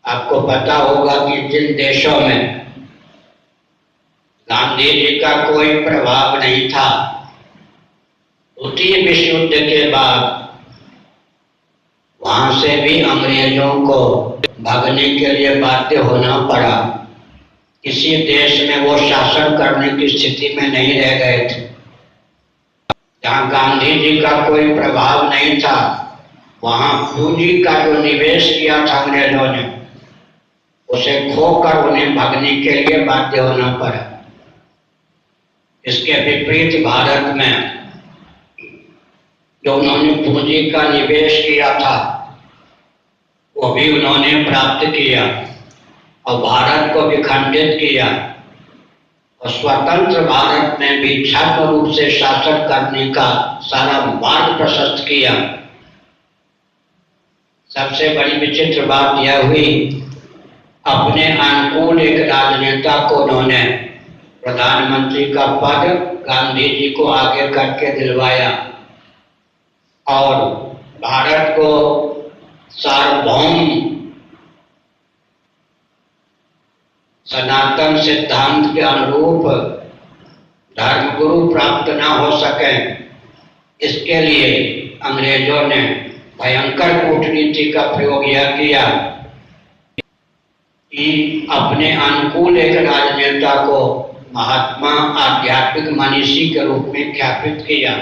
आपको पता होगा कि जिन देशों में गांधी जी का कोई प्रभाव नहीं था, द्वितीय विश्व युद्ध के बाद वहां से भी अंग्रेजों को भागने के लिए बाध्य होना पड़ा। किसी देश में वो शासन करने की स्थिति में नहीं रह गए थे। जहां गांधी जी का कोई प्रभाव नहीं था, वहां पूंजी का जो निवेश किया था अंग्रेजों ने, उसे खोकर उन्हें भागने के लिए बाध्य होना पड़ा। इसके विपरीत भारत में जो उन्होंने पूंजी का निवेश किया था, वो भी उन्होंने प्राप्त किया और भारत को विखंडित किया और स्वतंत्र भारत में भी छद्म रूप से शासन करने का सारा मार्ग प्रशस्त किया। सबसे बड़ी विचित्र बात यह हुई, अपने अनुकूल एक राजनेता को उन्होंने प्रधानमंत्री का पद गांधी जी को आगे करके दिलवाया और भारत को सार्वभौम सनातन सिद्धांत के अनुरूप धर्मगुरु प्राप्त न हो सके, इसके लिए अंग्रेजों ने भयंकर कूटनीति का प्रयोग यह किया कि अपने अनुकूल एक राजनेता को महात्मा आध्यात्मिक मनीषी के रूप में ख्यापित किया।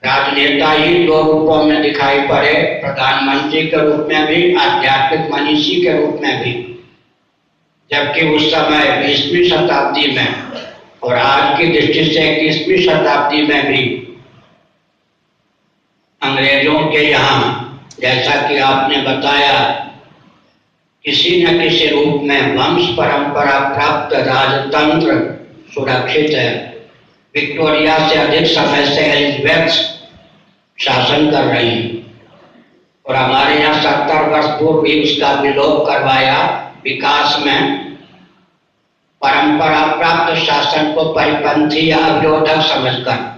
राजनेता ही दो रूपों में दिखाई पड़े, प्रधानमंत्री के रूप में भी, आध्यात्मिक मनीषी के रूप में भी। जबकि उस समय 20वीं शताब्दी में और आज की दृष्टि से 21वीं शताब्दी में भी अंग्रेजों के यहाँ, जैसा कि आपने बताया, किसी न किसी रूप में वंश परंपरा प्राप्त राजतंत्र सुरक्षित है। विक्टोरिया से अधिक समय से एलिजाबेथ शासन कर रही है और हमारे यहाँ 70 वर्ष पूर्व भी उसका विलोप करवाया। विकास में परंपरा प्राप्त शासन को परिपंथी या अविरोधक समझकर